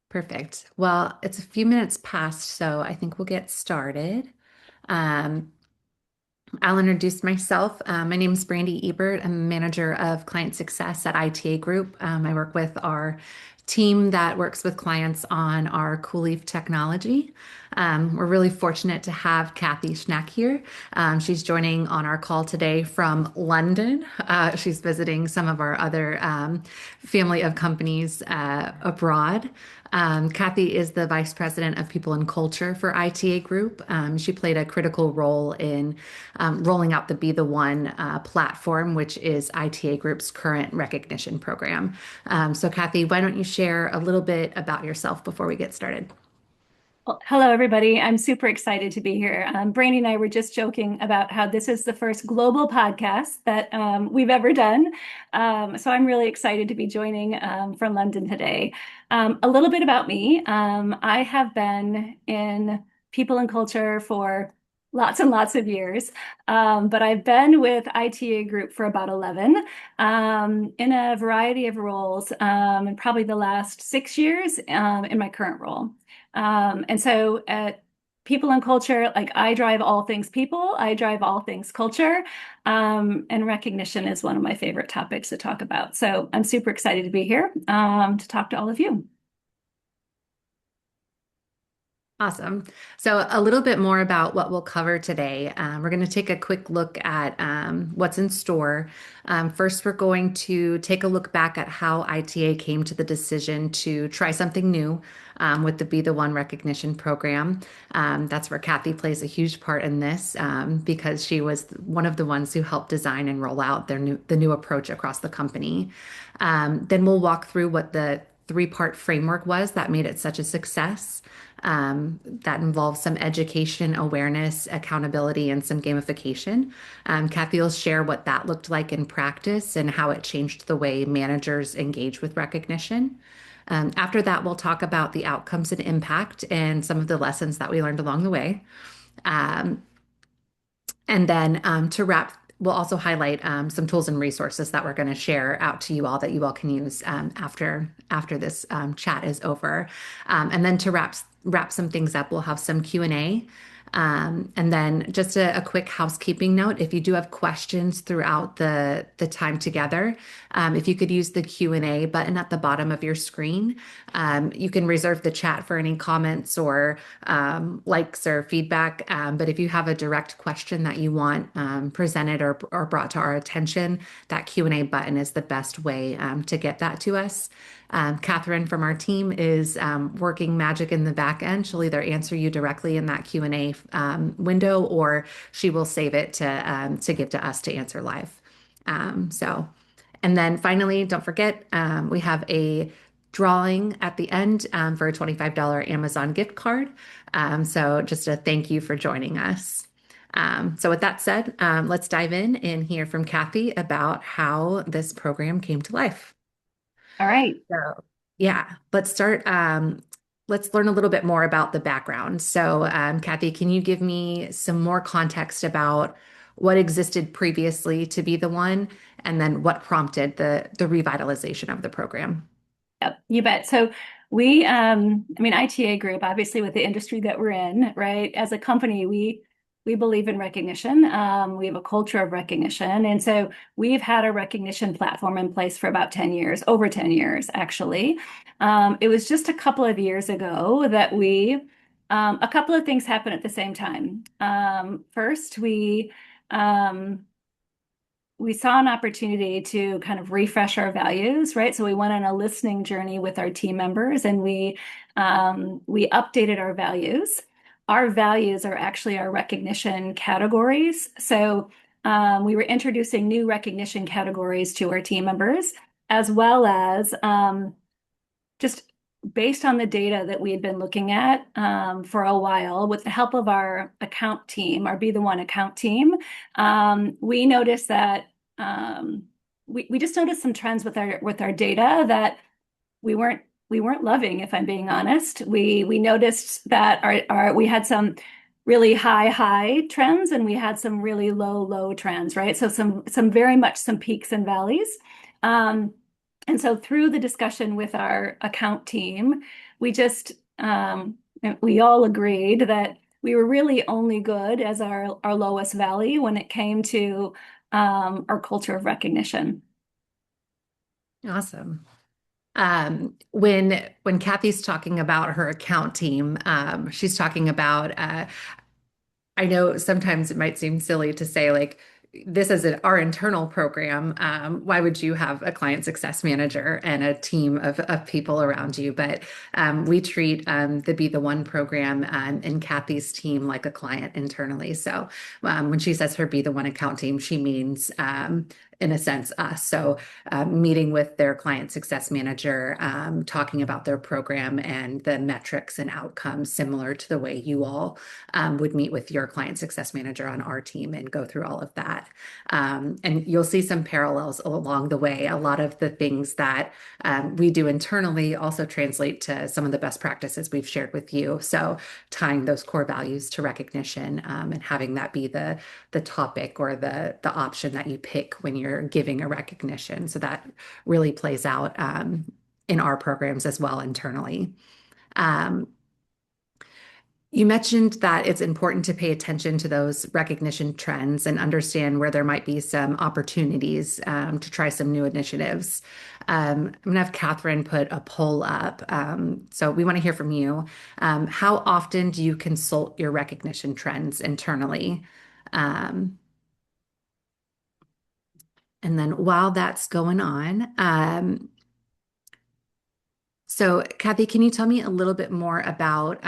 Perfect. Well, it's a few minutes past, so I think we'll get started. Um, I'll introduce myself. My name is Brandie Ebert. I'm manager of client success at ITA Group. I work with our team that works with clients on our Cool Leaf technology. We're really fortunate to have Kathy Schnack here. She's joining on our call today from London. She's visiting some of our other family of companies abroad. Kathy is the Vice President of People and Culture for ITA Group. She played a critical role in rolling out the Be the One platform, which is ITA Group's current recognition program. So, Kathy, why don't you share a little bit about yourself before we get started? Well, hello, everybody. I'm super excited to be here. Brandie and I were just joking about how this is the first global podcast that we've ever done. So I'm really excited to be joining from London today. A little bit about me. I have been in people and culture for lots and lots of years, but I've been with ITA Group for about 11 in a variety of roles, and probably the last 6 years in my current role. And so at People and Culture, like I drive all things people, I drive all things culture, and recognition is one of my favorite topics to talk about. So I'm super excited to be here to talk to all of you. Awesome. So, a little bit more about what we'll cover today. We're going to take a quick look at what's in store. First, we're going to take a look back at how ITA came to the decision to try something new with the Be the One recognition program. That's where Kathy plays a huge part in this because she was one of the ones who helped design and roll out the new approach across the company. Then we'll walk through what the three-part framework was that made it such a success. That involves some education, awareness, accountability, and some gamification. Kathy will share what that looked like in practice and how it changed the way managers engage with recognition. After that, we'll talk about the outcomes and impact and some of the lessons that we learned along the way. Um, and then to wrap, we'll also highlight some tools and resources that we're going to share out to you all that you all can use after this chat is over. And then to wrap some things up, we'll have some Q&A. And then just a quick housekeeping note, if you do have questions throughout the time together, if you could use the Q&A button at the bottom of your screen, you can reserve the chat for any comments or likes or feedback. But if you have a direct question that you want presented or brought to our attention, that Q&A button is the best way to get that to us. Catherine from our team is working magic in the back end. She'll either answer you directly in that Q&A window, or she will save it to give to us to answer live. So, and then finally, don't forget, we have a drawing at the end for a $25 Amazon gift card. So just a thank you for joining us. So with that said, let's dive in and hear from Kathy about how this program came to life. All right. So, yeah, let's start. Let's learn a little bit more about the background. So, Kathy, can you give me some more context about what existed previously to Be the One, and then what prompted the revitalization of the program? Yep, you bet. So I mean, ITA Group, obviously with the industry that we're in, right? As a company, we believe in recognition. We have a culture of recognition. And so we've had a recognition platform in place for about 10 years, over 10 years, actually. It was just a couple of years ago that a couple of things happened at the same time. First, we saw an opportunity to kind of refresh our values, right? So we went on a listening journey with our team members, and we updated our values. Our values are actually our recognition categories. So we were introducing new recognition categories to our team members, as well as just based on the data that we had been looking at for a while, with the help of our account team, our Be the One account team, we noticed that we just noticed some trends with our data that we weren't loving, if I'm being honest. We noticed that our we had some really high trends, and we had some really low trends, right? So some very much some peaks and valleys. Um, And so through the discussion with our account team, we just we all agreed that we were really only good as our lowest value when it came to our culture of recognition. Awesome. When Kathy's talking about her account team, she's talking about I know sometimes it might seem silly to say like this is our internal program. Why would you have a client success manager and a team of people around you? But we treat the Be the One program and Kathy's team like a client internally. So when she says her Be the One account team, she means in a sense us. So meeting with their client success manager, talking about their program and the metrics and outcomes similar to the way you all would meet with your client success manager on our team and go through all of that. And you'll see some parallels along the way. A lot of the things that we do internally also translate to some of the best practices we've shared with you. So tying those core values to recognition and having that be the topic or the option that you pick when you're giving a recognition. So that really plays out in our programs as well internally. Um, you mentioned that it's important to pay attention to those recognition trends and understand where there might be some opportunities to try some new initiatives. I'm going to have Catherine put a poll up. So we want to hear from you. How often do you consult your recognition trends internally? Um, and then while that's going on, so, Kathy, can you tell me a little bit more about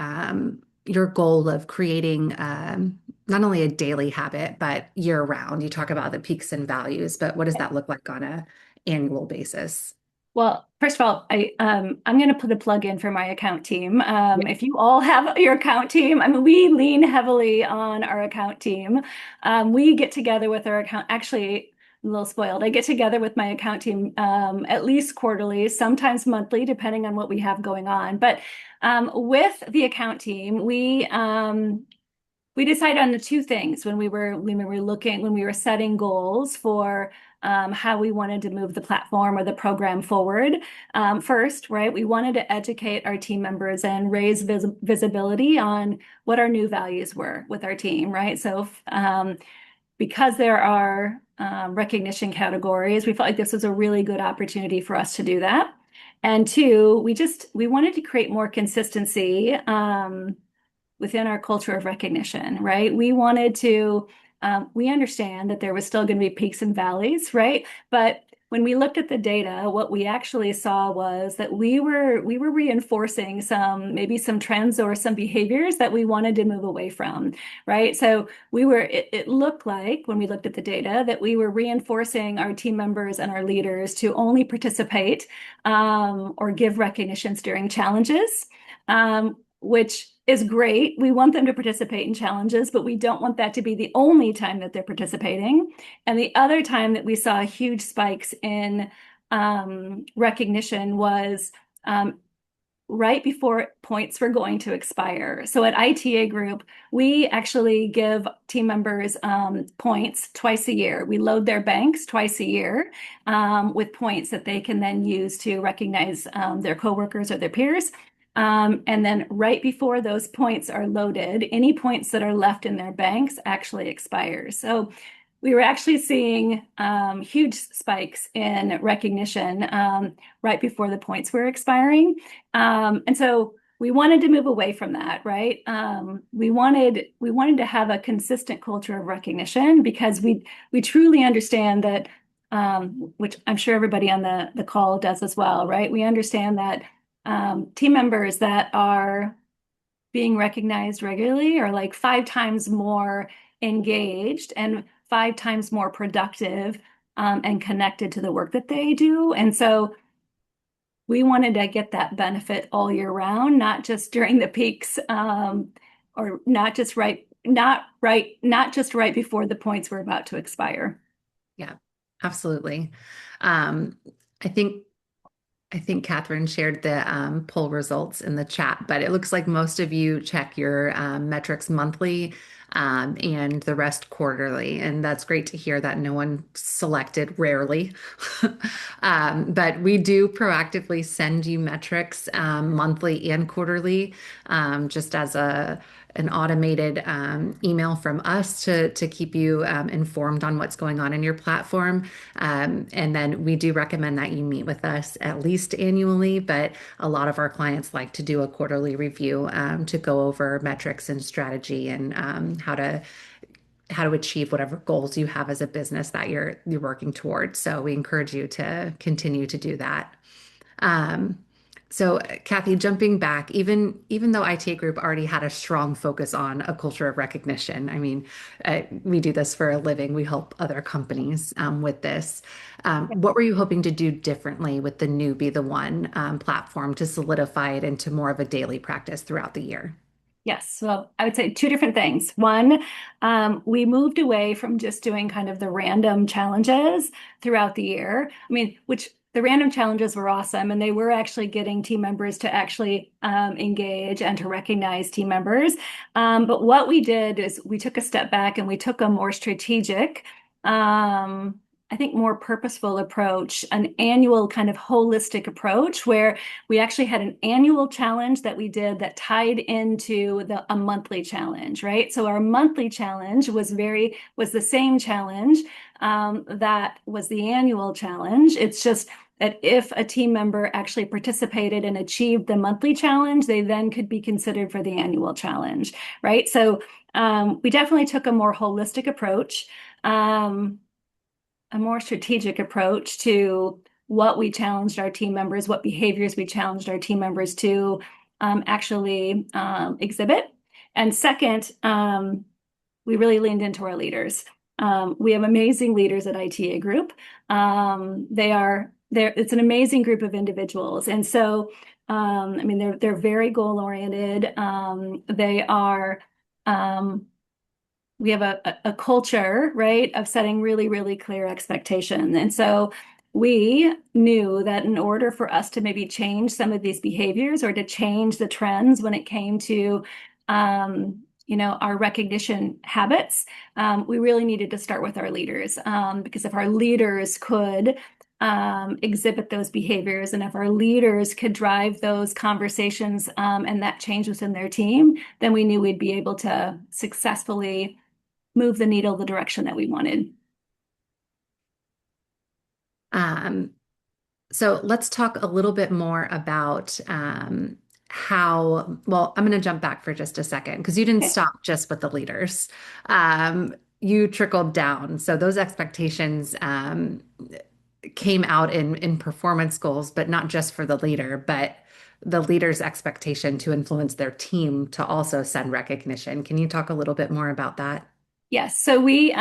your goal of creating not only a daily habit, but year round? You talk about the peaks and values, but what does that look like on a annual basis? Well, first of all, I'm going to put a plug in for my account team. Yeah. If you all have your account team, I mean, we lean heavily on our account team. We get together with our account. Actually, I'm a little spoiled. I get together with my account team at least quarterly, sometimes monthly, depending on what we have going on. But with the account team, we decided on the two things when we were setting goals for how we wanted to move the platform or the program forward. First, right, we wanted to educate our team members and raise visibility on what our new values were with our team, right? So because there are recognition categories, we felt like this was a really good opportunity for us to do that. And two, we wanted to create more consistency within our culture of recognition, right? We understand that there was still going to be peaks and valleys, right? But when we looked at the data, what we actually saw was that we were reinforcing maybe some trends or some behaviors that we wanted to move away from, right? So it looked like when we looked at the data that we were reinforcing our team members and our leaders to only participate or give recognitions during challenges. Which is great. We want them to participate in challenges, but we don't want that to be the only time that they're participating. And the other time that we saw huge spikes in recognition was right before points were going to expire. So at ITA Group, we actually give team members points twice a year. We load their banks twice a year with points that they can then use to recognize their coworkers or their peers. And then right before those points are loaded, any points that are left in their banks actually expire. So we were actually seeing huge spikes in recognition right before the points were expiring. And so we wanted to move away from that, right? We wanted to have a consistent culture of recognition because we truly understand that, which I'm sure everybody on the call does as well, right? We understand that team members that are being recognized regularly are like 5 times more engaged and 5 times more productive and connected to the work that they do. And so we wanted to get that benefit all year round, not just during the peaks or not just right before the points were about to expire. Yeah, absolutely. Um, I think I think Catherine shared the poll results in the chat, but it looks like most of you check your metrics monthly. and the rest quarterly. And that's great to hear that no one selected rarely. But we do proactively send you metrics monthly and quarterly, just as an automated email from us to keep you informed on what's going on in your platform. And then we do recommend that you meet with us at least annually, but a lot of our clients like to do a quarterly review to go over metrics and strategy and how to achieve whatever goals you have as a business that you're working towards. So we encourage you to continue to do that. Um, so, Kathy, jumping back, even though ITA Group already had a strong focus on a culture of recognition, I mean, we do this for a living. We help other companies with this. What were you hoping to do differently with the new Be the One platform to solidify it into more of a daily practice throughout the year? Yes, well, I would say two different things. One, we moved away from just doing kind of the random challenges throughout the year. I mean, which the random challenges were awesome, and they were actually getting team members to actually engage and to recognize team members. But what we did is we took a step back and we took a more strategic, I think more purposeful approach, an annual kind of holistic approach where we actually had an annual challenge that we did that tied into a monthly challenge, right? So our monthly challenge was the same challenge that was the annual challenge. It's just that if a team member actually participated and achieved the monthly challenge, they then could be considered for the annual challenge, right? So we definitely took a more holistic approach. A more strategic approach to what we challenged our team members, what behaviors we challenged our team members to actually exhibit. And second, we really leaned into our leaders. We have amazing leaders at ITA Group. It's an amazing group of individuals. And so, I mean, they're very goal oriented. They are, we have a culture, right, of setting really, really clear expectations. And so we knew that in order for us to maybe change some of these behaviors or to change the trends when it came to, our recognition habits, we really needed to start with our leaders. Because if our leaders could exhibit those behaviors, and if our leaders could drive those conversations and that change within their team, then we knew we'd be able to successfully move the needle the direction that we wanted. Um, so let's talk a little bit more about well, I'm going to jump back for just a second because you didn't Okay. stop just with the leaders. You trickled down. So those expectations came out in performance goals, but not just for the leader, but the leader's expectation to influence their team to also send recognition. Can you talk a little bit more about that? Yes. So we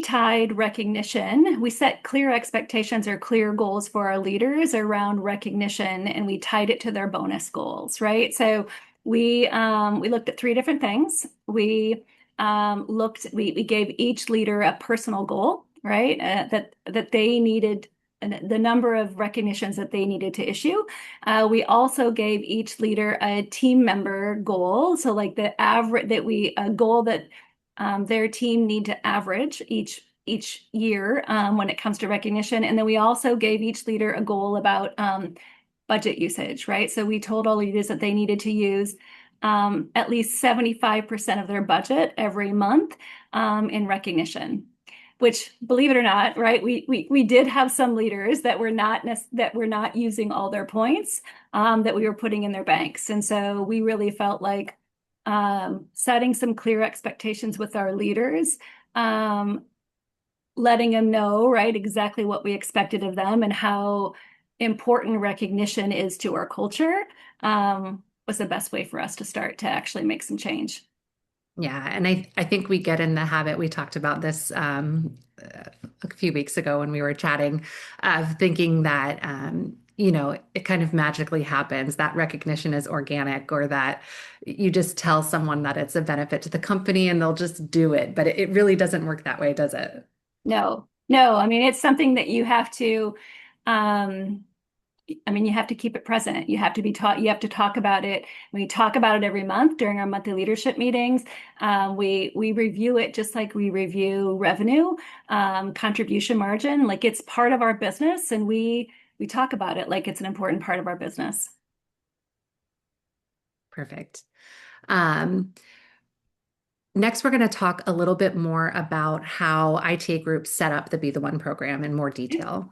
tied recognition. We set clear expectations or clear goals for our leaders around recognition, and we tied it to their bonus goals, right? So we looked at three different things. We gave each leader a personal goal, right? That they needed the number of recognitions that they needed to issue. We also gave each leader a team member goal. So like the average that a goal that their team need to average each year when it comes to recognition. And then we also gave each leader a goal about budget usage, right? So we told all leaders that they needed to use at least 75% of their budget every month in recognition. Which, believe it or not, right, we did have some leaders that were not using all their points that we were putting in their banks, and so we really felt like setting some clear expectations with our leaders, letting them know, right, exactly what we expected of them and how important recognition is to our culture, was the best way for us to start to actually make some change. Yeah, and I think we get in the habit, we talked about this a few weeks ago when we were chatting, of thinking that it kind of magically happens, that recognition is organic, or that you just tell someone that it's a benefit to the company and they'll just do it. But it really doesn't work that way, does it? No, no, I mean, it's something that you have to, um, I mean, you have to keep it present. You have to be taught, you have to talk about it. We talk about it every month during our monthly leadership meetings. We review it just like we review revenue, contribution margin. Like it's part of our business, and we talk about it like it's an important part of our business. Perfect. Um, Next, we're going to talk a little bit more about how ITA Group set up the Be the One program in more detail.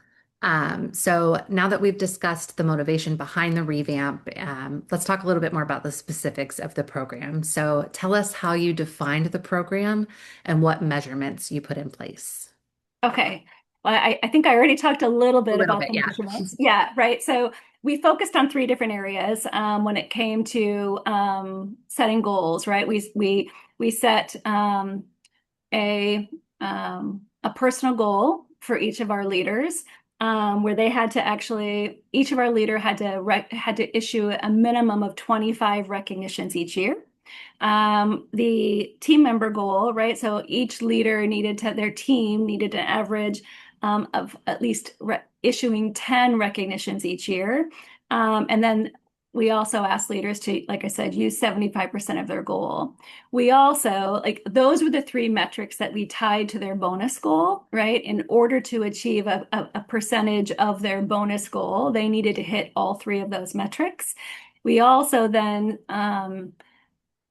So now that we've discussed the motivation behind the revamp, let's talk a little bit more about the specifics of the program. So tell us how you defined the program and what measurements you put in place. Okay. Well, I think I already talked a little A bit little about bit, the yeah. measurements. Yeah, right. So we focused on three different areas when it came to setting goals, right? We set a personal goal for each of our leaders, where they had to actually each of our leader had to issue a minimum of 25 recognitions each year. The team member goal, right? So each leader needed to, their team needed an average of at least issuing 10 recognitions each year. And then we also asked leaders to, like I said, use 75% of their goal. We also, like, those were the three metrics that we tied to their bonus goal, right? In order to achieve a percentage of their bonus goal, they needed to hit all three of those metrics. We also then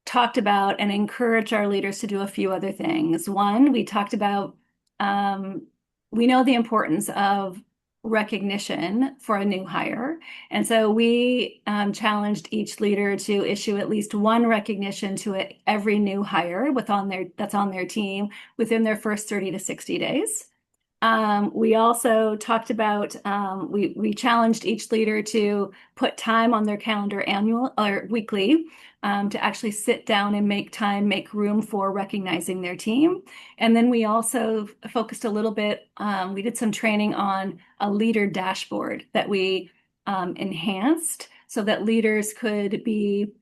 talked about and encouraged our leaders to do a few other things. One, we talked about we know the importance of recognition for a new hire. And so we challenged each leader to issue at least one recognition to every new hire that's on their team within their first 30 to 60 days. We also talked about we challenged each leader to put time on their calendar annual or weekly to actually sit down and make time, make room for recognizing their team. And then we also focused a little bit, we did some training on a leader dashboard that we enhanced so that leaders could be,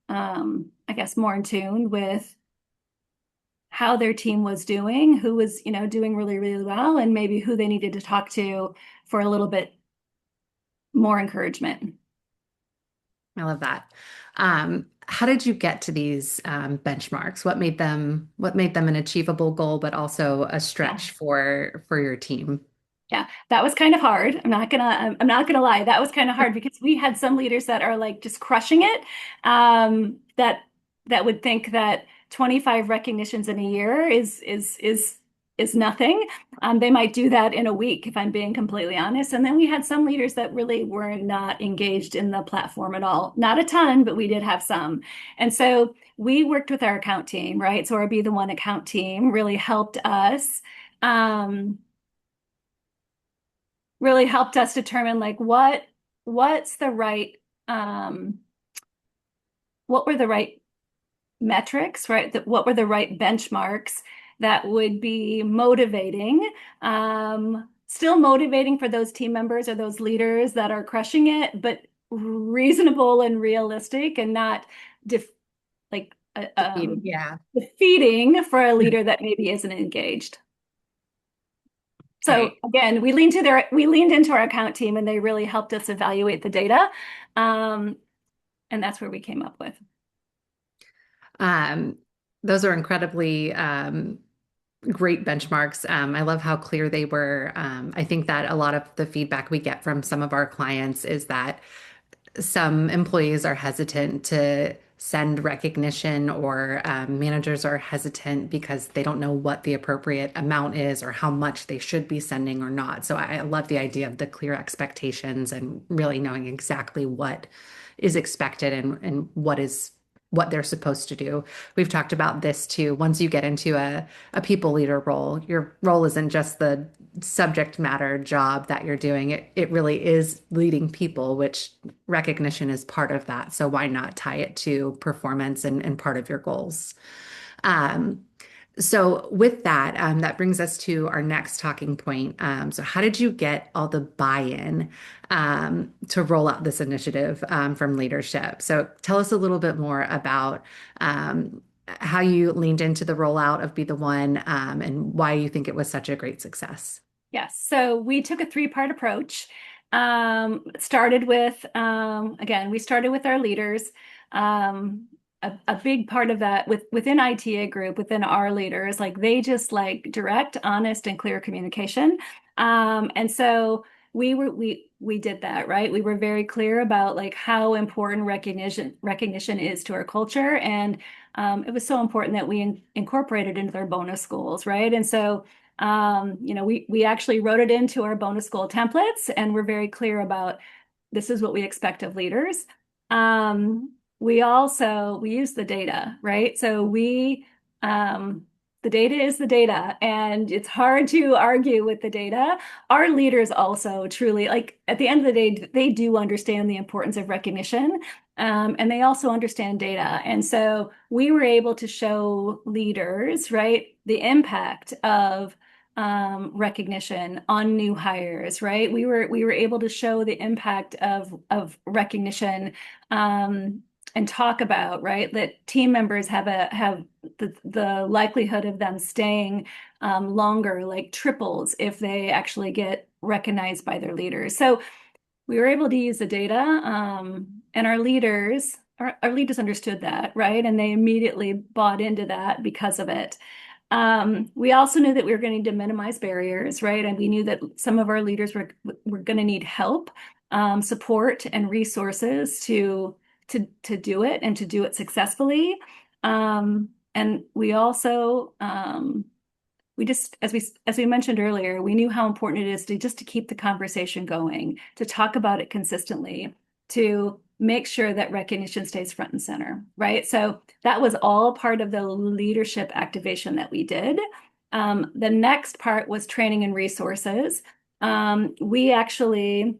I guess, more in tune with how their team was doing, who was, doing really, really well, and maybe who they needed to talk to for a little bit more encouragement. I love that. How did you get to these benchmarks? What made them an achievable goal, but also a Yeah. stretch for your team? Yeah, that was kind of hard. I'm not gonna lie. That was kind of hard because we had some leaders that are like just crushing it. That would think that 25 recognitions in a year is nothing. They might do that in a week, if I'm being completely honest. And then we had some leaders that really were not engaged in the platform at all. Not a ton, but we did have some. And so we worked with our account team, right? So our Be the One account team Um, really helped us determine like what's the right um what were the right metrics, right? What were the right benchmarks that would be motivating, still motivating for those team members or those leaders that are crushing it, but reasonable and realistic and not def like Defeating, yeah. defeating for a leader that maybe isn't engaged. So Right. again, we leaned into our account team and they really helped us evaluate the data. Um, and that's where we came up with. Um, those are incredibly great benchmarks. I love how clear they were. I think that a lot of the feedback we get from some of our clients is that some employees are hesitant to send recognition, or managers are hesitant because they don't know what the appropriate amount is or how much they should be sending or not. So I love the idea of the clear expectations and really knowing exactly what is expected and what they're supposed to do. We've talked about this too. Once you get into a people leader role, your role isn't just the subject matter job that you're doing. It really is leading people, which recognition is part of that. So why not tie it to performance and part of your goals? Um, so with that, that brings us to our next talking point. So how did you get all the buy-in to roll out this initiative from leadership? So tell us a little bit more about how you leaned into the rollout of Be the One, and why you think it was such a great success. Yes. So we took a three-part approach. Started with, again, we started with our leaders. Um, a big part of that within ITA Group, within our leaders, like they just like direct, honest, and clear communication. And so we did that, right? We were very clear about like how important recognition is to our culture, and it was so important that we incorporated into their bonus goals, right? And so we actually wrote it into our bonus goal templates, and we're very clear about this is what we expect of leaders. We use the data, right? Um, the data is the data, and it's hard to argue with the data. Our leaders also truly, like at the end of the day, they do understand the importance of recognition, and they also understand data. And so we were able to show leaders, right, the impact of recognition on new hires, right? We were able to show the impact of recognition, and talk about, right, that team members have the likelihood of them staying longer, like triples if they actually get recognized by their leaders. So we were able to use the data, and our leaders understood that, right? And they immediately bought into that because of it. We also knew that we were going to minimize barriers, right? And we knew that some of our leaders were going to need help, support, and resources to do it and to do it successfully. And we also we just as we mentioned earlier, we knew how important it is to keep the conversation going, to talk about it consistently, to make sure that recognition stays front and center, right? So that was all part of the leadership activation that we did. The next part was training and resources. We actually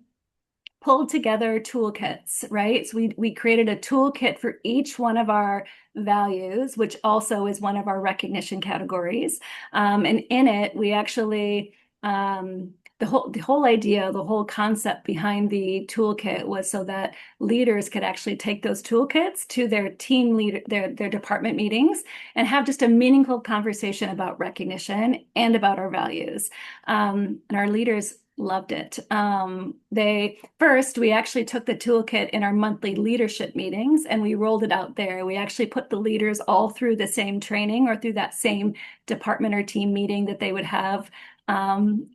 pulled together toolkits, right? So we created a toolkit for each one of our values, which also is one of our recognition categories. And in it, we actually the whole idea, the whole concept behind the toolkit was so that leaders could actually take those toolkits to their team leader, their department meetings, and have just a meaningful conversation about recognition and about our values. And our leaders loved it. We actually took the toolkit in our monthly leadership meetings and we rolled it out there. We actually put the leaders all through the same training or through that same department or team meeting that they would have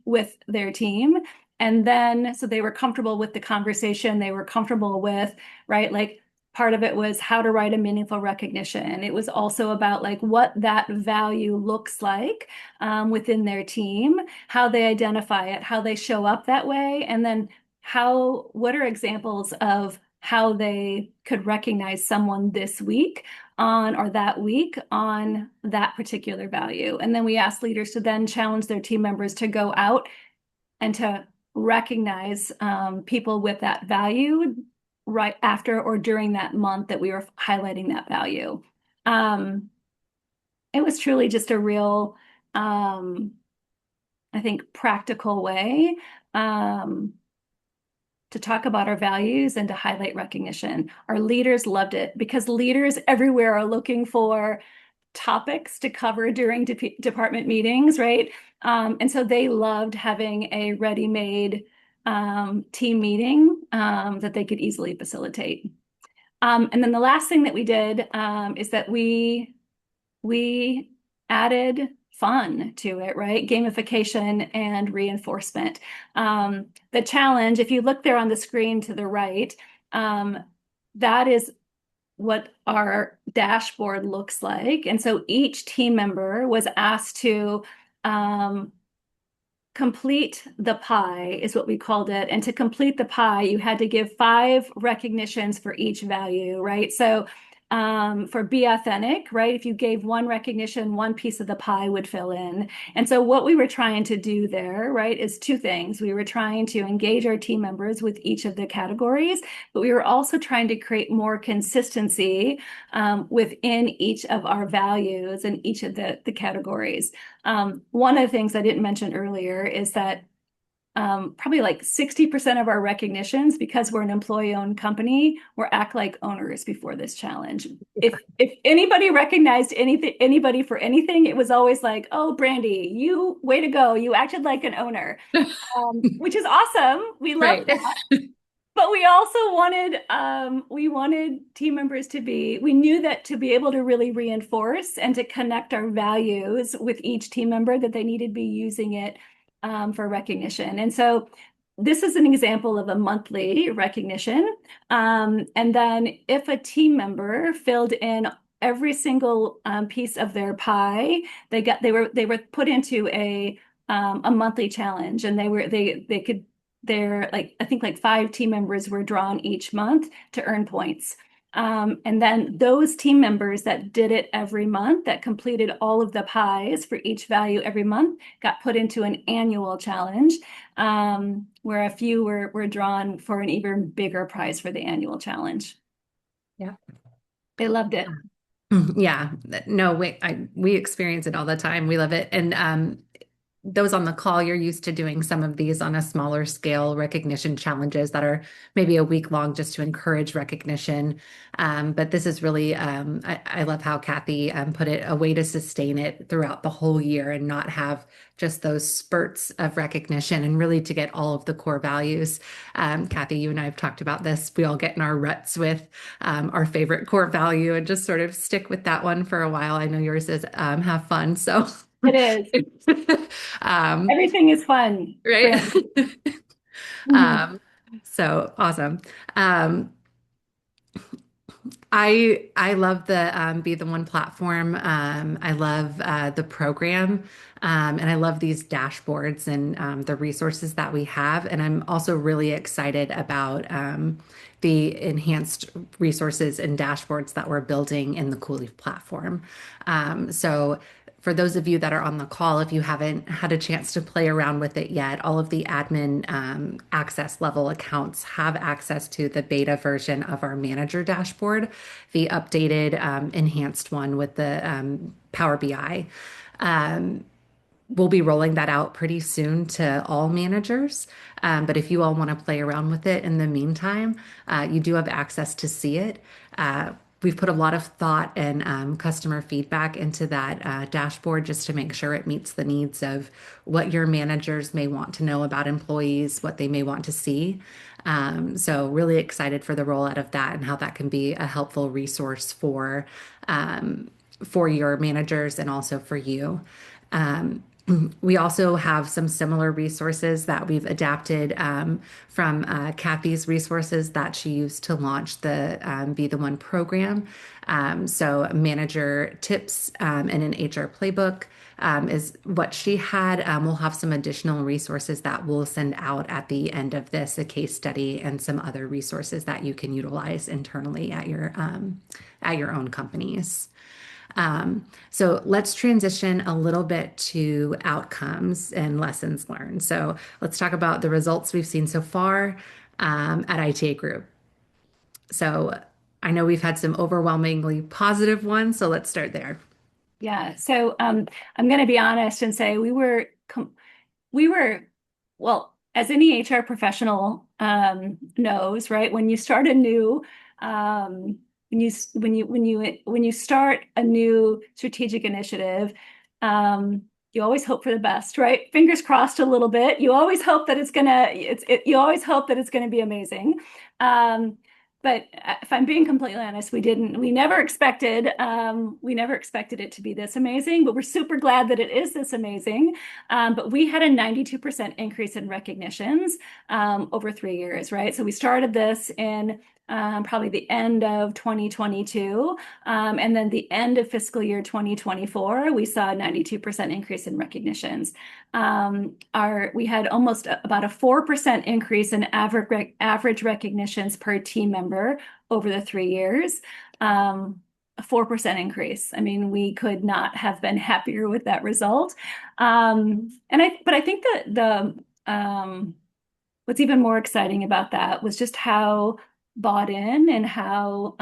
with their team. And then, so they were comfortable with the conversation, they were comfortable with, right, like part of it was how to write a meaningful recognition. It was also about like what that value looks like within their team, how they identify it, how they show up that way, and then what are examples of how they could recognize someone this week on or that week on that particular value. And then we ask leaders to then challenge their team members to go out and to recognize people with that value right after or during that month that we were highlighting that value. Um, it was truly just a real, I think, practical way to talk about our values and to highlight recognition. Our leaders loved it because leaders everywhere are looking for topics to cover during department meetings, right? And so they loved having a ready-made team meeting that they could easily facilitate. And then the last thing that we did is that we added fun to it, right? Gamification and reinforcement. The challenge, if you look there on the screen to the right, that is what our dashboard looks like. And so each team member was asked to complete the pie, is what we called it. And to complete the pie, you had to give 5 recognitions for each value, right? So for be authentic, right? If you gave 1 recognition, 1 piece of the pie would fill in. And so what we were trying to do there, right, is 2 things. We were trying to engage our team members with each of the categories, but we were also trying to create more consistency within each of our values and each of the categories. One of the things I didn't mention earlier is that probably like 60% of our recognitions, because we're an employee-owned company, were act like owners before this challenge. If anybody recognized anybody for anything, it was always like, "Oh, Brandie, you way to go! You acted like an owner," which is awesome. We love Right. that. But we also wanted team members to be, we knew that to be able to really reinforce and to connect our values with each team member, that they needed to be using it for recognition. And so this is an example of a monthly recognition. And then if a team member filled in every single piece of their pie, they were put into a monthly challenge, and they could, they're like, I think like 5 team members were drawn each month to earn points. And then those team members that did it every month, that completed all of the pies for each value every month, got put into an annual challenge, where a few were drawn for an even bigger prize for the annual challenge. Yeah. They loved it. Yeah. No, we experience it all the time. We love it. And those on the call, you're used to doing some of these on a smaller scale recognition challenges that are maybe a week long just to encourage recognition. But this is really, I love how Kathy put it, a way to sustain it throughout the whole year and not have just those spurts of recognition and really to get all of the core values. Kathy, you and I have talked about this. We all get in our ruts with our favorite core value and just sort of stick with that one for a while. I know yours is have fun. So It is. um, Everything is fun, right? Brandon. Mhm. um, so awesome. Um, I love the Be the One platform. I love the program, and I love these dashboards and the resources that we have. And I'm also really excited about the enhanced resources and dashboards that we're building in the CoolLeaf platform. So for those of you that are on the call, if you haven't had a chance to play around with it yet, all of the admin access level accounts have access to the beta version of our manager dashboard, the updated enhanced one with the Power BI. Um, we'll be rolling that out pretty soon to all managers. But if you all want to play around with it in the meantime, you do have access to see it. We've put a lot of thought and customer feedback into that dashboard just to make sure it meets the needs of what your managers may want to know about employees, what they may want to see. So really excited for the rollout of that and how that can be a helpful resource for your managers and also for you. Um, we also have some similar resources that we've adapted from Kathy's resources that she used to launch the Be the One program. So, manager tips and an HR playbook is what she had. We'll have some additional resources that we'll send out at the end of this, a case study and some other resources that you can utilize internally at your own companies. So let's transition a little bit to outcomes and lessons learned. So let's talk about the results we've seen so far at ITA Group. So I know we've had some overwhelmingly positive ones, so let's start there. Yeah. So I'm going to be honest and say we were, well, as any HR professional knows, right? When you start a new, when you start a new strategic initiative, you always hope for the best, right? Fingers crossed a little bit. You always hope that you always hope that it's gonna be amazing. Um, but if I'm being completely honest, we never expected it to be this amazing, but we're super glad that it is this amazing. But we had a 92% increase in recognitions over 3 years, right? So we started this in probably the end of 2022. And then the end of fiscal year 2024, we saw a 92% increase in recognitions. We had almost about a 4% increase in average recognitions per team member over the 3 years. A 4% increase. I mean, we could not have been happier with that result. But I think that what's even more exciting about that was just how bought in and how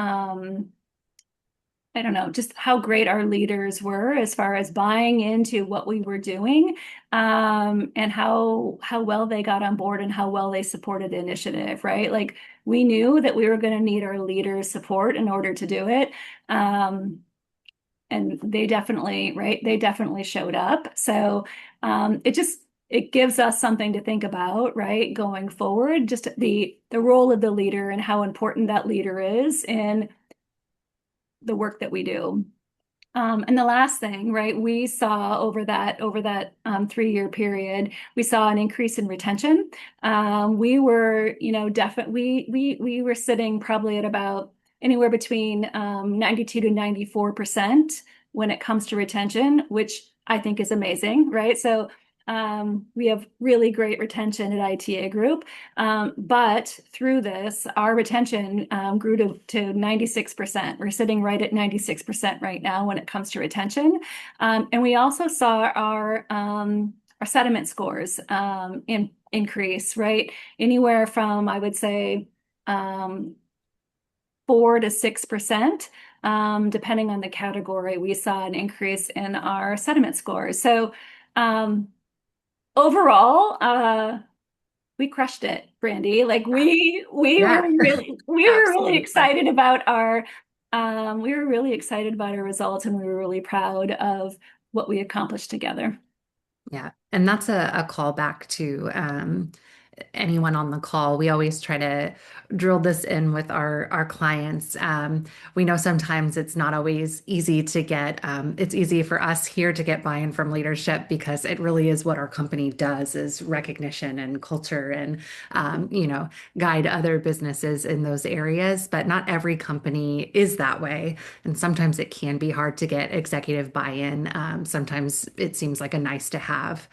I don't know, just how great our leaders were as far as buying into what we were doing, and how well they got on board and how well they supported the initiative, right? Like we knew that we were going to need our leaders' support in order to do it. Um, and they definitely, right, they definitely showed up. So it gives us something to think about, right, going forward, just the role of the leader and how important that leader is in the work that we do. And the last thing, right, we saw over that 3 year period, we saw an increase in retention. We were, definitely we were sitting probably at about anywhere between 92 to 94% when it comes to retention, which I think is amazing, right? So we have really great retention at ITA Group. But through this, our retention grew to 96%. We're sitting right at 96% right now when it comes to retention. And we also saw our sediment scores increase, right? Anywhere from, I would say, 4 to 6%. Depending on the category, we saw an increase in our sediment scores. So um, overall, we crushed it, Brandie. Like Yeah, we were really absolutely. excited about our we were really excited about our results, and we were really proud of what we accomplished together. Yeah. And that's a callback to anyone on the call. We always try to drill this in with our clients. We know sometimes it's not always easy to get, it's easy for us here to get buy-in from leadership because it really is what our company does is recognition and culture and, guide other businesses in those areas. But not every company is that way. And sometimes it can be hard to get executive buy-in. Sometimes it seems like a nice to have.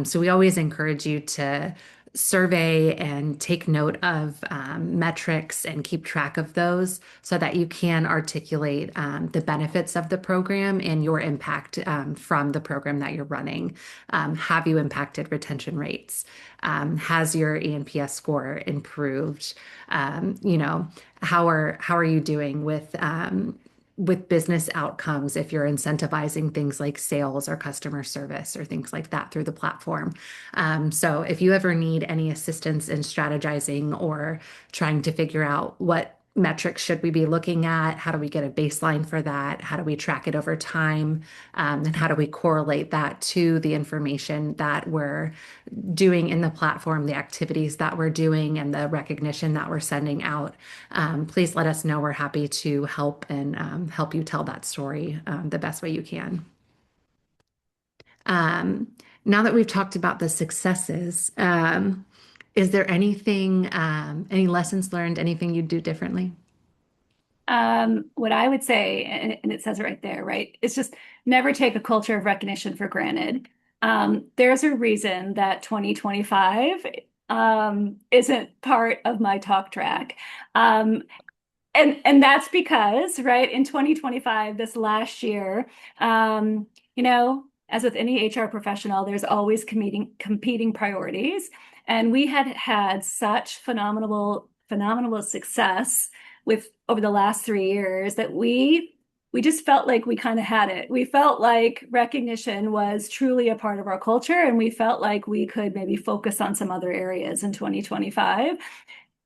So we always encourage you to survey and take note of metrics and keep track of those so that you can articulate the benefits of the program and your impact from the program that you're running. Have you impacted retention rates? Has your ENPS score improved? How are you doing with business outcomes if you're incentivizing things like sales or customer service or things like that through the platform. So if you ever need any assistance in strategizing or trying to figure out what metrics should we be looking at, how do we get a baseline for that, how do we track it over time, and how do we correlate that to the information that we're doing in the platform, the activities that we're doing, and the recognition that we're sending out, please let us know. We're happy to help and help you tell that story the best way you can. Um, Now that we've talked about the successes, is there anything, any lessons learned, anything you'd do differently? What I would say, and it says it right there, right? It's just never take a culture of recognition for granted. There's a reason that 2025 isn't part of my talk track. Um, and that's because, right, in 2025, this last year, as with any HR professional, there's always competing priorities. And we had had such phenomenal success with over the last 3 years that we just felt like we kind of had it. We felt like recognition was truly a part of our culture, and we felt like we could maybe focus on some other areas in 2025.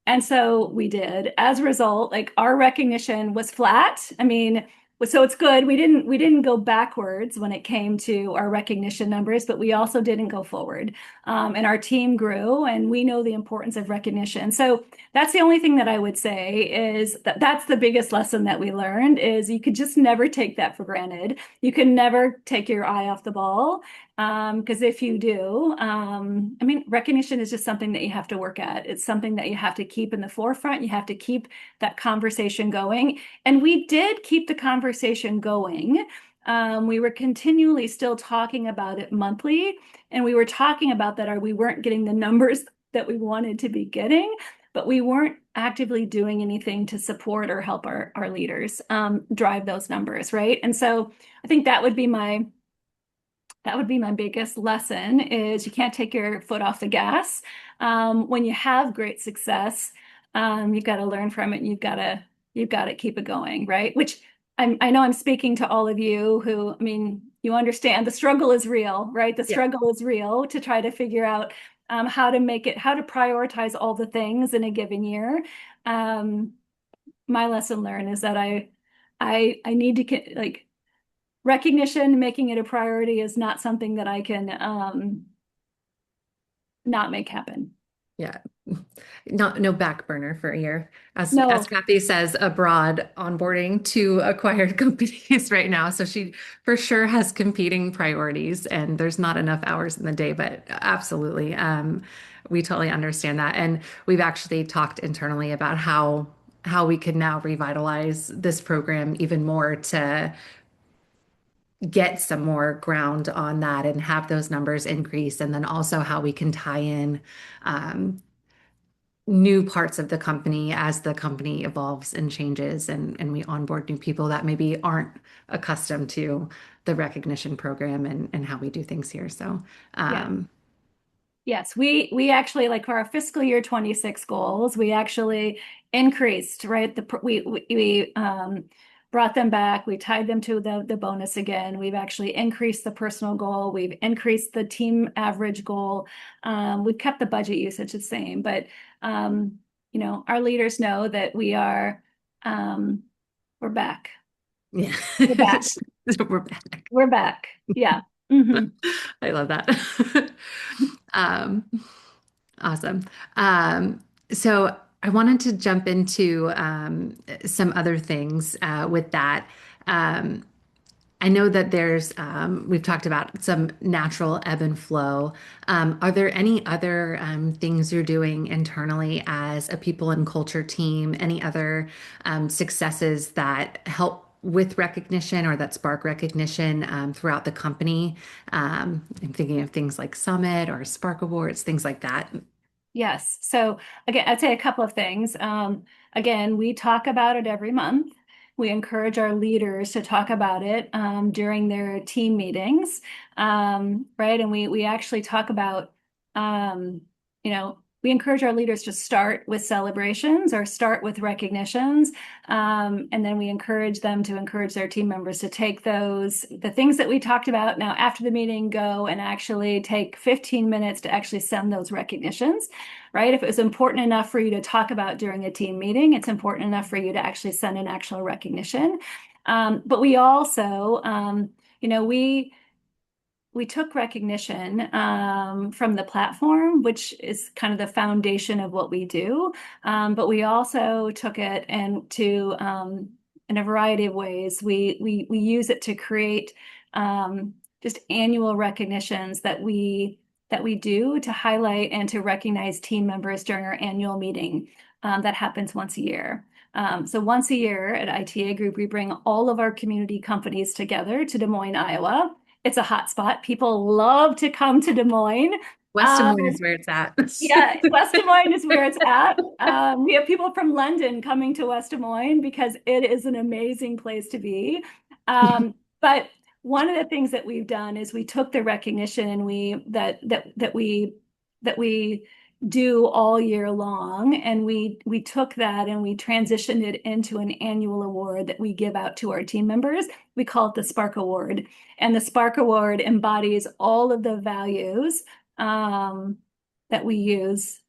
And so we did. As a result, like our recognition was flat. I mean, so it's good. We didn't go backwards when it came to our recognition numbers, but we also didn't go forward. And our team grew, and we know the importance of recognition. So that's the only thing that I would say is that that's the biggest lesson that we learned is you could just never take that for granted. You can never take your eye off the ball. Because if you do, I mean, recognition is just something that you have to work at. It's something that you have to keep in the forefront. You have to keep that conversation going. And we did keep the conversation going. We were continually still talking about it monthly, and we were talking about that we weren't getting the numbers that we wanted to be getting, but we weren't actively doing anything to support or help our leaders drive those numbers, right? And so I think that would be my biggest lesson is you can't take your foot off the gas. When you have great success, you've got to learn from it. And you've got to keep it going, right? Which I know I'm speaking to all of you who, I mean, you understand the struggle is real, right? The Yeah. struggle is real to try to figure out how to make it, how to prioritize all the things in a given year. Um, my lesson learned is that I need to like recognition, making it a priority is not something that I can not make happen. Yeah. No back burner for a year. As No, Kathy says, abroad onboarding to acquired companies right now. So she for sure has competing priorities and there's not enough hours in the day, but absolutely. We totally understand that. And we've actually talked internally about how we could now revitalize this program even more to get some more ground on that and have those numbers increase. And then also how we can tie in um, new parts of the company as the company evolves and changes and we onboard new people that maybe aren't accustomed to the recognition program and how we do things here. So, yeah. um, Yes, we actually like for our fiscal year 26 goals, we actually increased, right? We brought them back. We tied them to the bonus again. We've actually increased the personal goal. We've increased the team average goal. We've kept the budget usage the same, but our leaders know that um, we're back. yeah, We're back. we're back. We're back. Yeah. Hmm. I love that. Um, awesome. So I wanted to jump into some other things with that. Um, I know that we've talked about some natural ebb and flow. Are there any other things you're doing internally as a people and culture team? Any other successes that help with recognition or that spark recognition throughout the company? I'm thinking of things like Summit or Spark Awards, things like that. Yes. So again, I'd say a couple of things. Again, we talk about it every month. We encourage our leaders to talk about it during their team meetings, right? And we actually talk about, we encourage our leaders to start with celebrations or start with recognitions, and then we encourage them to encourage their team members to take the things that we talked about now after the meeting, go and actually take 15 minutes to actually send those recognitions, right? If it was important enough for you to talk about during a team meeting, it's important enough for you to actually send an actual recognition. But we also, you know, we took recognition from the platform, which is kind of the foundation of what we do. But we also took it and to in a variety of ways. We use it to create just annual recognitions that we do to highlight and to recognize team members during our annual meeting that happens once a year. So once a year at ITA Group, we bring all of our community companies together to Des Moines, Iowa. It's a hot spot. People love to come to Des Moines. West Des Um, Moines is where it's at. yeah, West Des Moines is where it's at. We have people from London coming to West Des Moines because it is an amazing place to be. But one of the things that we've done is we took the recognition and we do all year long, and we took that and we transitioned it into an annual award that we give out to our team members. We call it the Spark Award, and the Spark Award embodies all of the values. Um, that we use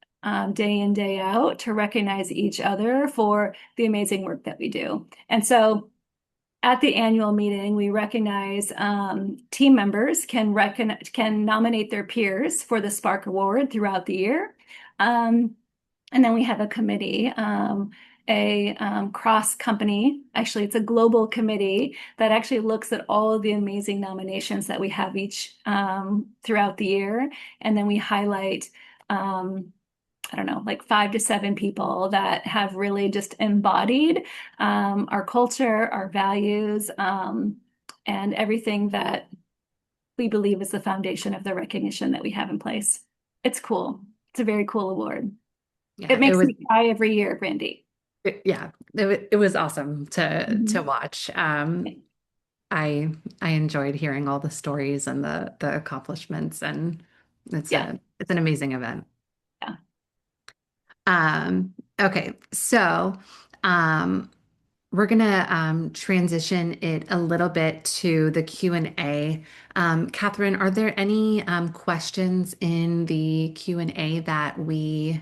day in, day out to recognize each other for the amazing work that we do. And so at the annual meeting, we recognize team members can nominate their peers for the Spark Award throughout the year. And then we have a committee, a cross company, actually, it's a global committee that actually looks at all of the amazing nominations that we have each throughout the year. And then we highlight, I don't know, like 5 to 7 people that have really just embodied our culture, our values, and everything that we believe is the foundation of the recognition that we have in place. It's cool. It's a very cool award. It Yeah, it makes was me cry every year, Brandie. yeah, it was awesome to Mhm. watch. I I enjoyed hearing all the stories and the accomplishments, and Yeah, it's an amazing event. yeah. Okay, so um, We're gonna transition it a little bit to the Q&A. Catherine, are there any questions in the Q&A that we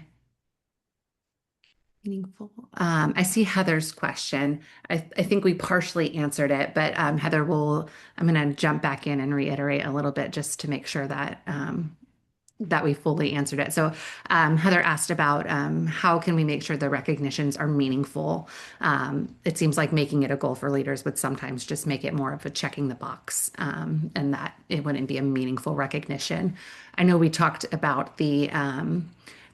meaningful? I see Heather's question. I think we partially answered it, but Heather will, I'm gonna jump back in and reiterate a little bit just to make sure that that we fully answered it. So Heather asked about how can we make sure the recognitions are meaningful? It seems like making it a goal for leaders would sometimes just make it more of a checking the box, and that it wouldn't be a meaningful recognition. I know we talked about the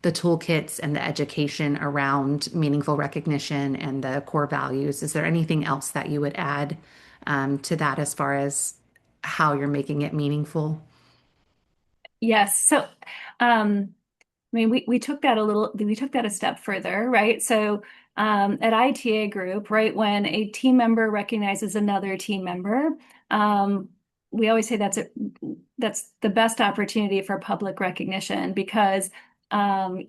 toolkits and the education around meaningful recognition and the core values. Is there anything else that you would add to that as far as how you're making it meaningful? Yes. So, I mean, we took that we took that a step further, right? So, at ITA Group, right, when a team member recognizes another team member, um, we always say that's the best opportunity for public recognition because the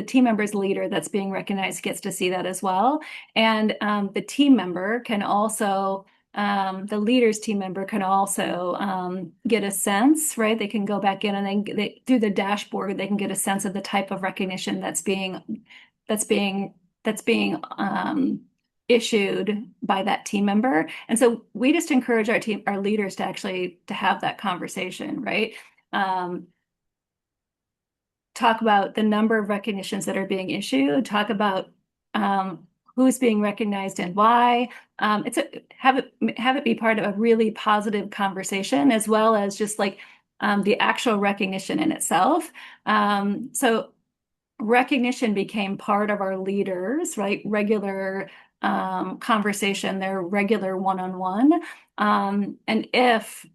team member's leader that's being recognized gets to see that as well, and the team member can also the leaders team member can also get a sense, right? They can go back in and through the dashboard, they can get a sense of the type of recognition that's being that's being issued by that team member. And so we just encourage our leaders to actually to have that conversation, right? Um, talk about the number of recognitions that are being issued, talk about who's being recognized and why. It's a have it be part of a really positive conversation as well as just like the actual recognition in itself. So recognition became part of our leaders, right? Regular conversation, their regular one-on-one. And if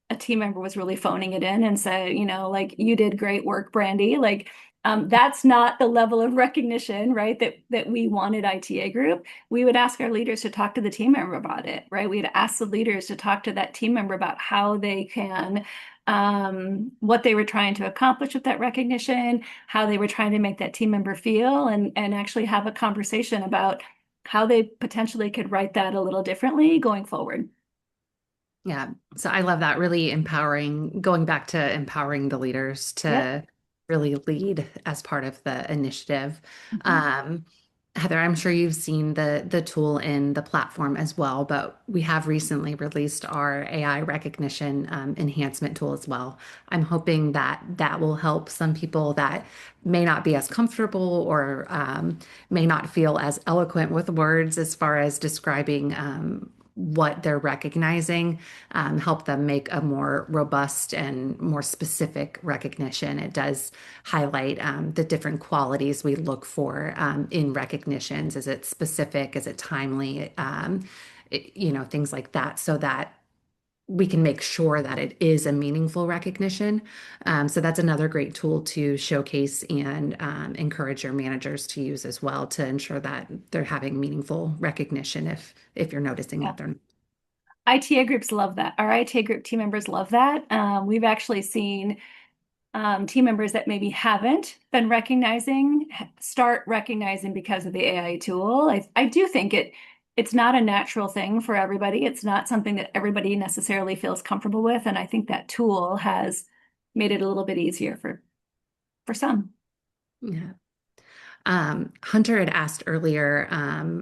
a team member was really phoning it in and say, like, you did great work, Brandie, like, that's not the level of recognition, right? That we wanted ITA Group. We would ask our leaders to talk to the team member about it, right? We'd ask the leaders to talk to that team member about how they can what they were trying to accomplish with that recognition, how they were trying to make that team member feel, and actually have a conversation about how they potentially could write that a little differently going forward. Yeah. So I love that. Really empowering, going back to empowering the leaders Yep. to really lead as part of the initiative. Mhm. Um, Heather, I'm sure you've seen the tool in the platform as well, but we have recently released our AI recognition enhancement tool as well. I'm hoping that that will help some people that may not be as comfortable or may not feel as eloquent with words as far as describing what they're recognizing, help them make a more robust and more specific recognition. It does highlight the different qualities we look for in recognitions. Is it specific? Is it timely? Things like that, so that we can make sure that it is a meaningful recognition. So that's another great tool to showcase and encourage your managers to use as well to ensure that they're having meaningful recognition if you're noticing Yeah. that they're not. ITA groups love that. Our ITA group team members love that. We've actually seen team members that maybe haven't been recognizing start recognizing because of the AI tool. I do think it's not a natural thing for everybody. It's not something that everybody necessarily feels comfortable with, and I think that tool has made it a little bit easier for some. Yeah. Hunter had asked earlier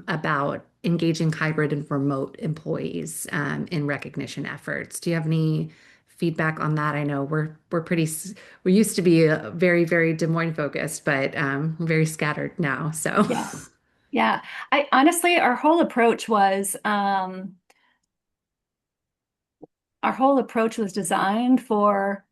about engaging hybrid and remote employees in recognition efforts. Do you have any feedback on that? I know we used to be very, very Des Moines focused, but very scattered now. So Yeah. Yeah. I honestly, our whole approach was designed for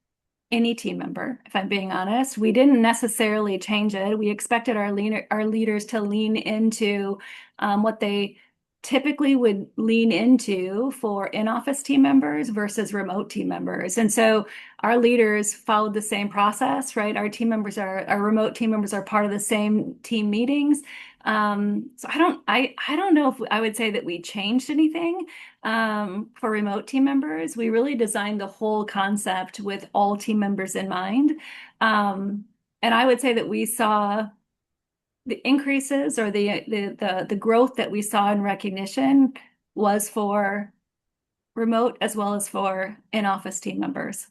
any team member, if I'm being honest. We didn't necessarily change it. We expected our leaders to lean into what they typically would lean into for in-office team members versus remote team members. And so our leaders followed the same process, right? Our remote team members are part of the same team meetings. So I don't know if I would say that we changed anything for remote team members. We really designed the whole concept with all team members in mind. Um, and I would say that we saw the increases or the growth that we saw in recognition was for remote as well as for in-office team members.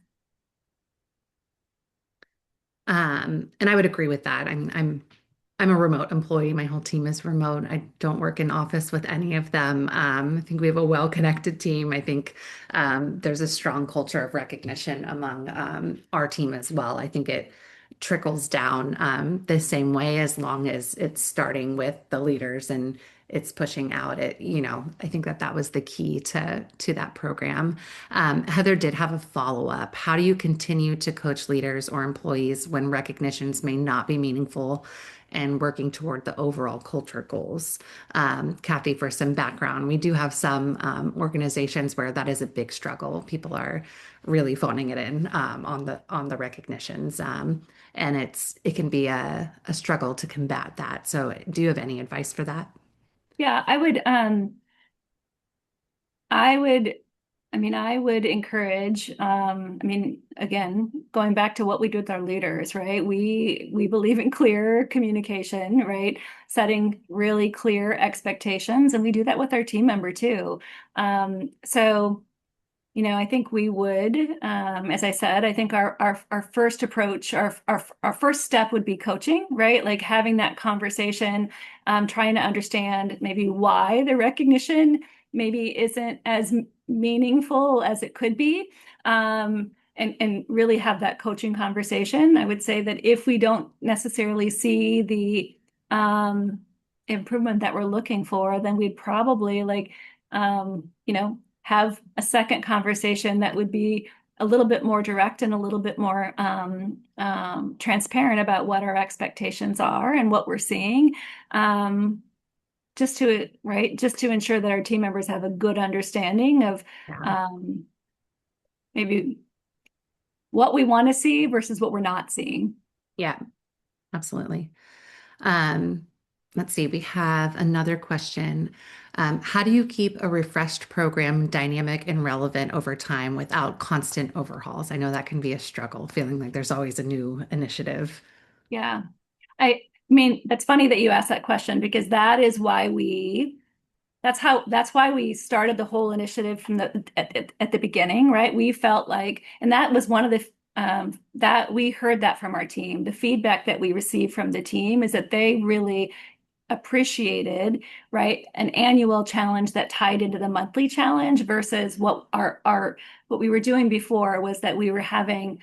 And I would agree with that. I'm a remote employee. My whole team is remote. I don't work in office with any of them. I think we have a well-connected team. I think there's a strong culture of recognition among our team as well. I think it trickles down the same way as long as it's starting with the leaders and it's pushing out. I think that was the key to that program. Heather did have a follow-up. How do you continue to coach leaders or employees when recognitions may not be meaningful and working toward the overall culture goals? Kathy, for some background, we do have some organizations where that is a big struggle. People are really phoning it in on the recognitions, and it can be a struggle to combat that. So, do you have any advice for that? Yeah, I would, I would encourage, again, going back to what we do with our leaders, right? We believe in clear communication, right? Setting really clear expectations, and we do that with our team member too. So I think we would, as I said, I think our first approach, our first step would be coaching, right? Like having that conversation, trying to understand maybe why the recognition maybe isn't as meaningful as it could be, and really have that coaching conversation. I would say that if we don't necessarily see the improvement that we're looking for, then we'd probably have a second conversation that would be a little bit more direct and a little bit more transparent about what our expectations are and what we're seeing. Just to ensure that our team members have a good understanding of Yeah. um, maybe what we want to see versus what we're not seeing. Yeah, absolutely. Um, let's see, we have another question. How do you keep a refreshed program dynamic and relevant over time without constant overhauls? I know that can be a struggle, feeling like there's always a new initiative. Yeah. I mean, that's funny that you asked that question because that's why we started the whole initiative from at the beginning, right? We felt like, and that was one of the that we heard that from our team. The feedback that we received from the team is that they really appreciated, right, an annual challenge that tied into the monthly challenge versus what we were doing before was that we were having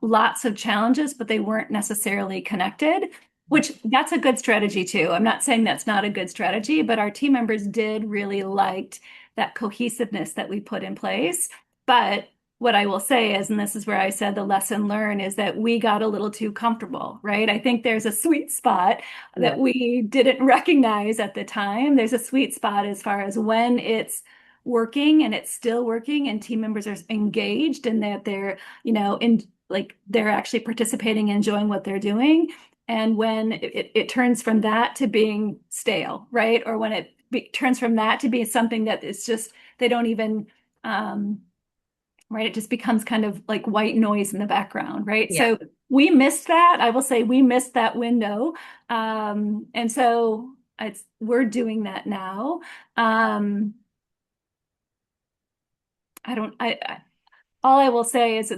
lots of challenges, but they weren't necessarily connected, which that's a good strategy too. I'm not saying that's not a good strategy, but our team members did really liked that cohesiveness that we put in place. But what I will say is, and this is where I said the lesson learned, is that we got a little too comfortable, right? I think there's a sweet spot Yeah. that we didn't recognize at the time. There's a sweet spot as far as when it's working and it's still working and team members are engaged and that they're, they're actually participating and enjoying what they're doing. And when it turns from that to being stale, right? Or when turns from that to be something that is just, they don't even, right? It just becomes kind of like white noise in the background, right? Yeah. So we missed that. I will say we missed that window. And so we're doing that now. Um, I don't, I all I will say is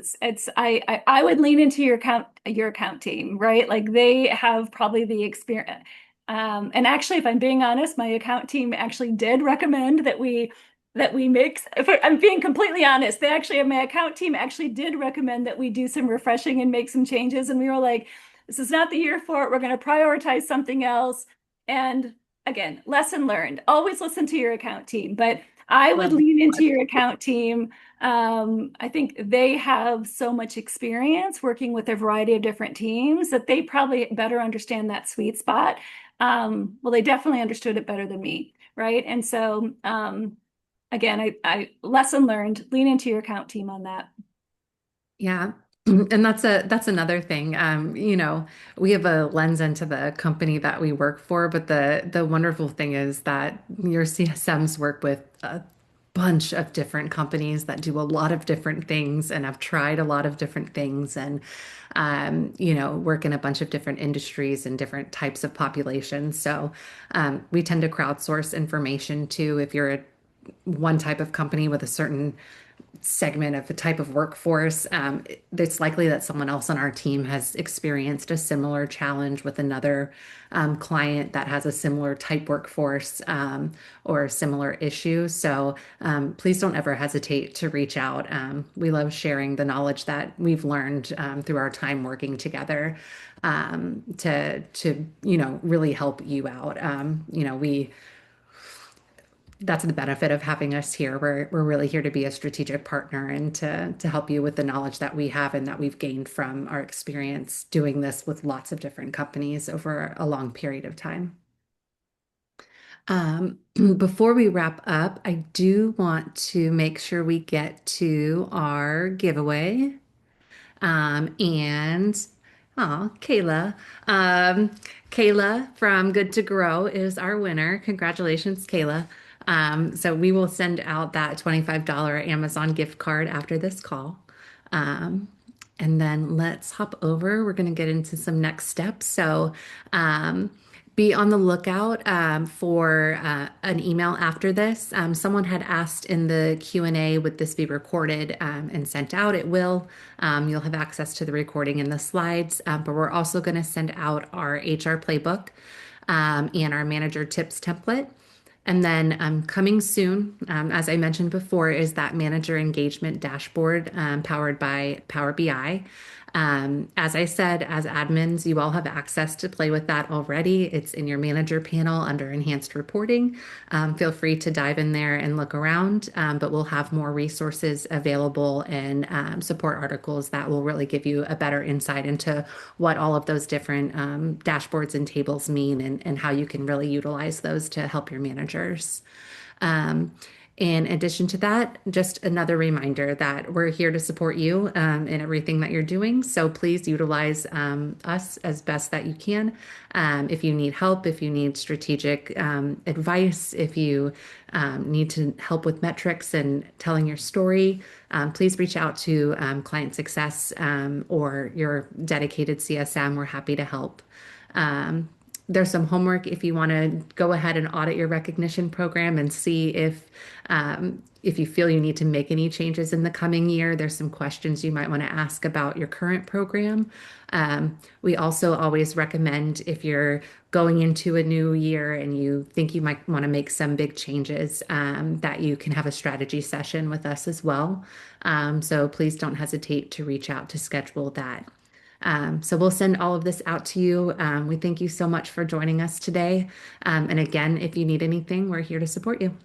I would lean into your account team, right? Like they have probably the experience. And actually, if I'm being honest, my account team actually did recommend that we mix. If I'm being completely honest, my account team actually did recommend that we do some refreshing and make some changes. And we were like, this is not the year for it. We're going to prioritize something else. And again, lesson learned. Always listen to your account team, but I would Love it. lean into your account team. I think they have so much experience working with a variety of different teams that they probably better understand that sweet spot. Well, they definitely understood it better than me, right? And so, again, I lesson learned, lean into your account team on that. Yeah. And that's another thing. We have a lens into the company that we work for, but the wonderful thing is that your CSMs work with bunch of different companies that do a lot of different things and have tried a lot of different things and work in a bunch of different industries and different types of populations. So we tend to crowdsource information too. If you're one type of company with a certain segment of the type of workforce, it's likely that someone else on our team has experienced a similar challenge with another client that has a similar type workforce or similar issue. So please don't ever hesitate to reach out. We love sharing the knowledge that we've learned through our time working together to really help you out. We that's the benefit of having us here. We're really here to be a strategic partner and to help you with the knowledge that we have and that we've gained from our experience doing this with lots of different companies over a long period of time. Before we wrap up, I do want to make sure we get to our giveaway. And Kayla. Kayla from Good to Grow is our winner. Congratulations, Kayla. So we will send out that $25 Amazon gift card after this call. Um, and then let's hop over. We're going to get into some next steps. So be on the lookout for an email after this. Someone had asked in the Q&A, would this be recorded and sent out? It will. You'll have access to the recording and the slides, but we're also going to send out our HR playbook and our manager tips template. And then coming soon, as I mentioned before, is that manager engagement dashboard powered by Power BI. As I said, as admins, you all have access to play with that already. It's in your manager panel under enhanced reporting. Feel free to dive in there and look around, but we'll have more resources available and support articles that will really give you a better insight into what all of those different dashboards and tables mean and how you can really utilize those to help your managers. Um, in addition to that, just another reminder that we're here to support you in everything that you're doing. So please utilize us as best that you can. If you need help, if you need strategic advice, if you need to help with metrics and telling your story, please reach out to Client Success or your dedicated CSM. We're happy to help. Um, there's some homework if you want to go ahead and audit your recognition program and see if you feel you need to make any changes in the coming year. There's some questions you might want to ask about your current program. We also always recommend if you're going into a new year and you think you might want to make some big changes, that you can have a strategy session with us as well. So please don't hesitate to reach out to schedule that. So we'll send all of this out to you. We thank you so much for joining us today. And again, if you need anything, we're here to support you.